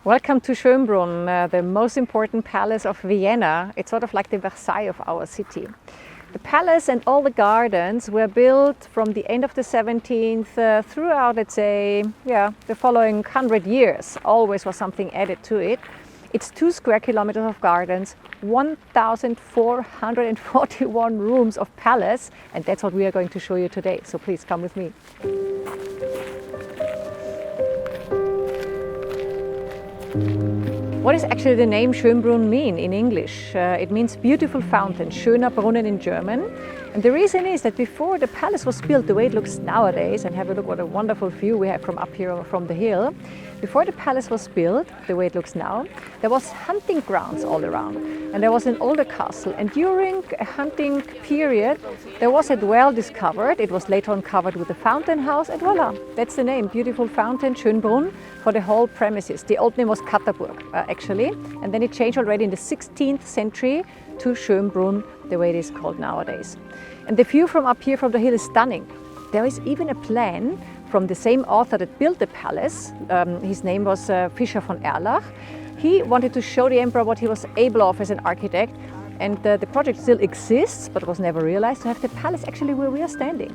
Welcome to Schoenbrunn, the most important palace of Vienna. It's sort of like the Versailles of our city. The palace and all the gardens were built from the end of the 17th throughout, let's say, the following 100 years. Always was something added to it. It's 2 square kilometers of gardens, 1,441 rooms of palace, and that's what we are going to show you today. So please come with me. What does actually the name Schoenbrunn mean in English? It means beautiful fountain, schöner Brunnen in German. And the reason is that before the palace was built, the way it looks nowadays, and have a look what a wonderful view we have from up here from the hill. Before the palace was built, the way it looks now, there was hunting grounds all around. And there was an older castle. And during a hunting period, there was a well discovered. It was later on covered with a fountain house, and voila, that's the name, beautiful fountain, Schönbrunn, for the whole premises. The old name was Katterburg, actually. And then it changed already in the 16th century to Schönbrunn, the way it is called nowadays. And the view from up here from the hill is stunning. There is even a plan from the same author that built the palace. His name was Fischer von Erlach. He wanted to show the emperor what he was able of as an architect, and the project still exists, but was never realized, to have the palace actually where we are standing.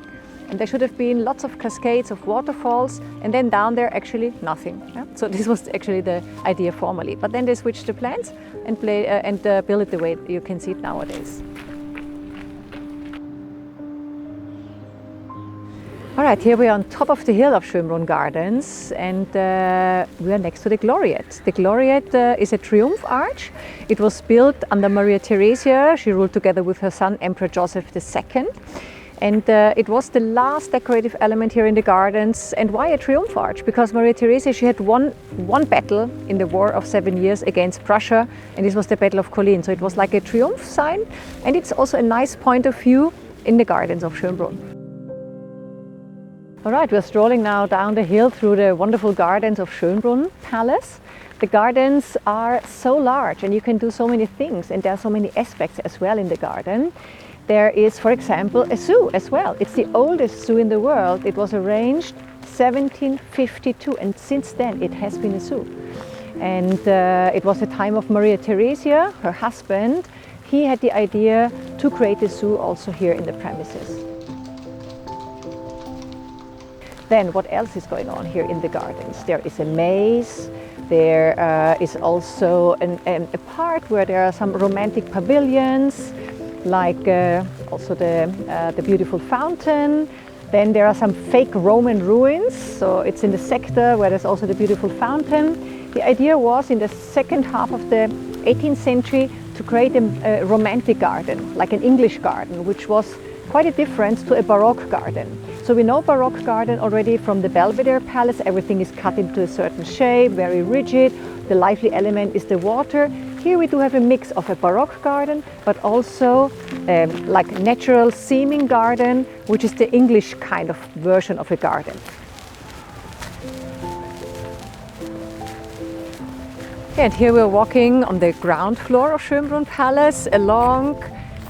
And there should have been lots of cascades of waterfalls, and then down there actually nothing. Yeah? So this was actually the idea formerly. But then they switched the plans and built it the way you can see it nowadays. All right, here we are on top of the hill of Schoenbrunn Gardens, and we are next to the Gloriette. The Gloriette is a triumph arch. It was built under Maria Theresia. She ruled together with her son, Emperor Joseph II. And it was the last decorative element here in the gardens. And why a triumph arch? Because Maria Theresia, she had won one battle in the War of 7 Years against Prussia, and this was the Battle of Kolin. So it was like a triumph sign, and it's also a nice point of view in the gardens of Schoenbrunn. All right, we're strolling now down the hill through the wonderful gardens of Schoenbrunn Palace. The gardens are so large and you can do so many things, and there are so many aspects as well in the garden. There is, for example, a zoo as well. It's the oldest zoo in the world. It was arranged 1752, and since then it has been a zoo. And it was the time of Maria Theresia, her husband. He had the idea to create a zoo also here in the premises. Then what else is going on here in the gardens? There is a maze. There is also a part where there are some romantic pavilions, like also the beautiful fountain. Then there are some fake Roman ruins, so it's in the sector where there's also the beautiful fountain. The idea was in the second half of the 18th century to create a romantic garden, like an English garden, which was quite a difference to a Baroque garden. So we know Baroque garden already from the Belvedere Palace. Everything is cut into a certain shape, very rigid. The lively element is the water. Here we do have a mix of a Baroque garden, but also like natural seeming garden, which is the English kind of version of a garden. And here we're walking on the ground floor of Schoenbrunn Palace along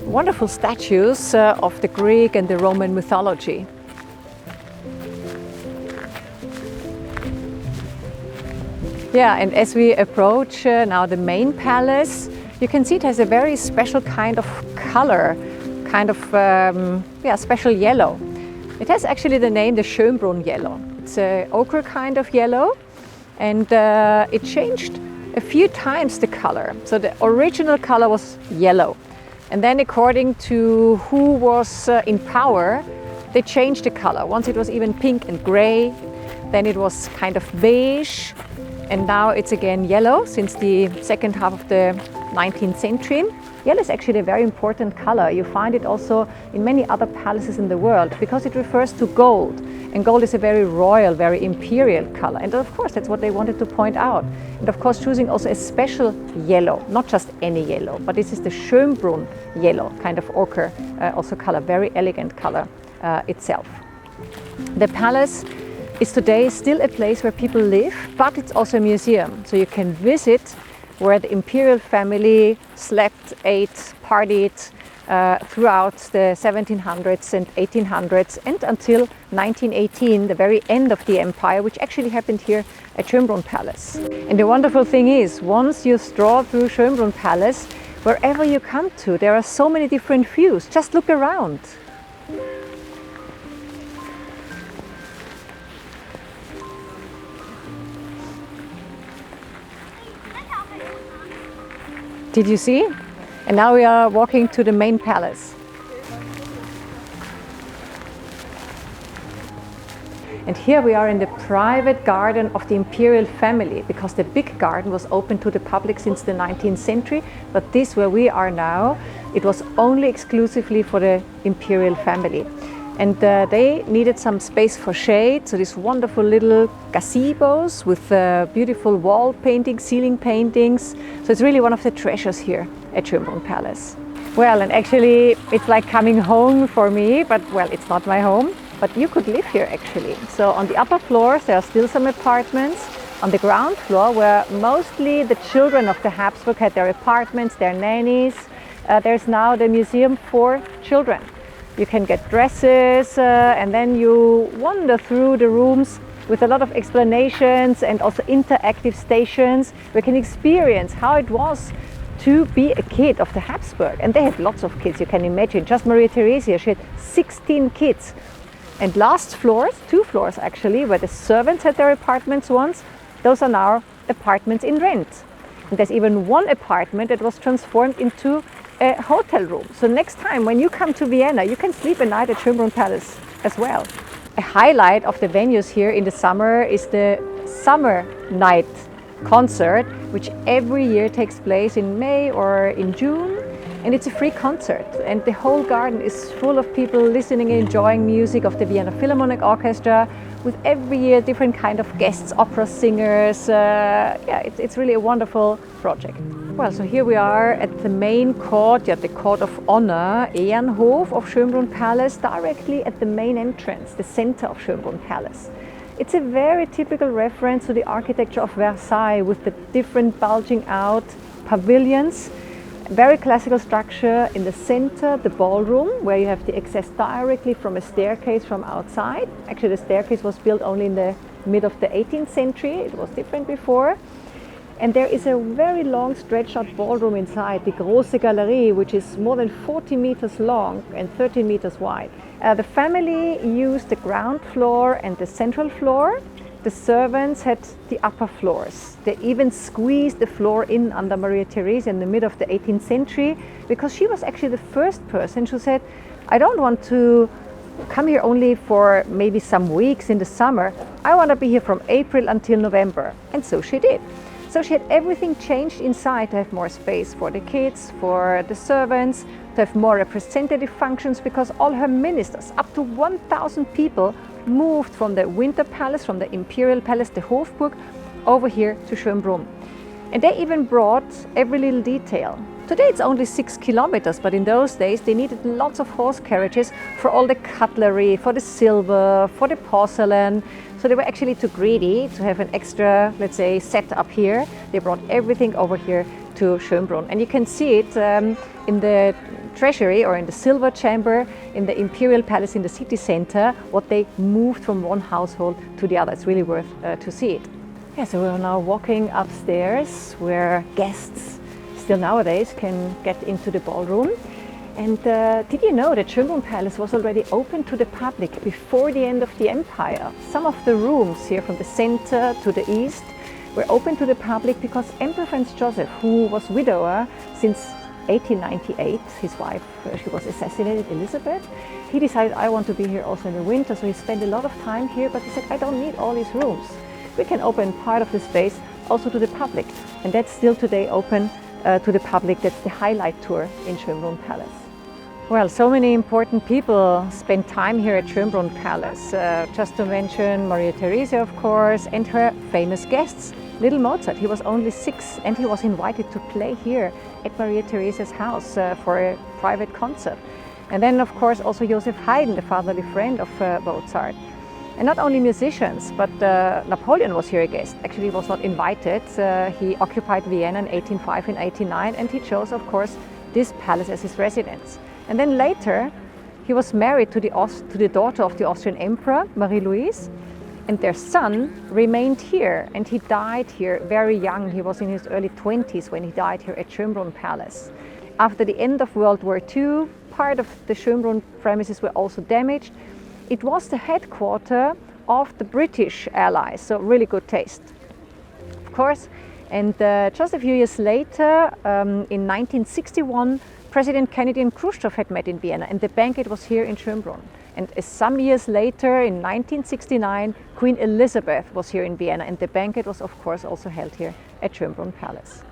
wonderful statues of the Greek and the Roman mythology. Yeah, and as we approach now the main palace, you can see it has a very special kind of color, kind of special yellow. It has actually the name the Schönbrunn yellow. It's an ochre kind of yellow, and it changed a few times the color. So the original color was yellow, and then according to who was in power, they changed the color. Once it was even pink and gray, then it was kind of beige, and now it's again yellow since the second half of the 19th century. Yellow is actually a very important color. You find it also in many other palaces in the world because it refers to gold. And gold is a very royal, very imperial color. And of course, that's what they wanted to point out. And of course, choosing also a special yellow, not just any yellow, but this is the Schönbrunn yellow, kind of ochre also color, very elegant color itself. The palace is today still a place where people live, but it's also a museum. So you can visit where the imperial family slept, ate, partied, throughout the 1700s and 1800s and until 1918, the very end of the empire, which actually happened here at Schoenbrunn Palace. And the wonderful thing is, once you stroll through Schoenbrunn Palace, wherever you come to, there are so many different views. Just look around. Did you see? And now we are walking to the main palace. And here we are in the private garden of the imperial family, because the big garden was open to the public since the 19th century, but this where we are now, it was only exclusively for the imperial family. And they needed some space for shade, so these wonderful little gazebos with beautiful wall paintings, ceiling paintings. So it's really one of the treasures here at Schoenbrunn Palace. Well, and actually it's like coming home for me, but well, it's not my home, but you could live here actually. So on the upper floors there are still some apartments. On the ground floor, where mostly the children of the Habsburg had their apartments, their nannies, there's now the museum for children. You can get dresses and then you wander through the rooms with a lot of explanations and also interactive stations where you can experience how it was to be a kid of the Habsburg. And they had lots of kids, you can imagine. Just Maria Theresia, she had 16 kids. And last floors, 2 floors actually, where the servants had their apartments once, those are now apartments in rent. And there's even one apartment that was transformed into a hotel room. So next time when you come to Vienna, you can sleep a night at Schoenbrunn Palace as well. A highlight of the venues here in the summer is the summer night concert, which every year takes place in May or in June. And it's a free concert. And the whole garden is full of people listening and enjoying music of the Vienna Philharmonic Orchestra, with every year different kind of guests, opera singers. Yeah, it's really a wonderful project. Well, so here we are at the main courtyard, the Court of Honor, Ehrenhof of Schoenbrunn Palace, directly at the main entrance, the center of Schoenbrunn Palace. It's a very typical reference to the architecture of Versailles with the different bulging out pavilions. Very classical structure in the center, the ballroom, where you have the access directly from a staircase from outside. Actually, the staircase was built only in the mid of the 18th century. It was different before. And there is a very long stretched out ballroom inside, the Große Galerie, which is more than 40 meters long and 13 meters wide. The family used the ground floor and the central floor. The servants had the upper floors. They even squeezed the floor in under Maria Theresia in the mid of the 18th century, because she was actually the first person who said, I don't want to come here only for maybe some weeks in the summer. I want to be here from April until November. And so she did. So she had everything changed inside to have more space for the kids, for the servants, to have more representative functions, because all her ministers, up to 1,000 people, moved from the Winter Palace, from the Imperial Palace, the Hofburg, over here to Schoenbrunn. And they even brought every little detail. Today it's only 6 kilometers, but in those days they needed lots of horse carriages for all the cutlery, for the silver, for the porcelain. So they were actually too greedy to have an extra, let's say, set up here. They brought everything over here to Schoenbrunn. And you can see it in the treasury or in the silver chamber in the Imperial Palace in the city center, what they moved from one household to the other. It's really worth to see it. Yeah, so we're now walking upstairs where guests still nowadays can get into the ballroom. And did you know that Schoenbrunn Palace was already open to the public before the end of the empire? Some of the rooms here from the center to the east were open to the public because Emperor Franz Joseph, who was widower since 1898, his wife, she was assassinated, Elizabeth, he decided, I want to be here also in the winter, so he spent a lot of time here, but he said, I don't need all these rooms. We can open part of the space also to the public, and that's still today open to the public. That's the highlight tour in Schoenbrunn Palace. Well, so many important people spend time here at Schoenbrunn Palace. Just to mention Maria Theresia, of course, and her famous guests. Little Mozart, he was only 6 and he was invited to play here at Maria Theresia's house for a private concert. And then, of course, also Joseph Haydn, the fatherly friend of Mozart. And not only musicians, but Napoleon was here a guest. Actually, he was not invited. He occupied Vienna in 1805 and 1809, and he chose, of course, this palace as his residence. And then later, he was married to the daughter of the Austrian Emperor, Marie-Louise, and their son remained here, and he died here very young. He was in his early 20s when he died here at Schoenbrunn Palace. After the end of World War II, part of the Schoenbrunn premises were also damaged. It was the headquarters of the British Allies, so really good taste, of course. And just a few years later, in 1961, President Kennedy and Khrushchev had met in Vienna, and the banquet was here in Schoenbrunn. And some years later, in 1969, Queen Elizabeth was here in Vienna, and the banquet was, of course, also held here at Schoenbrunn Palace.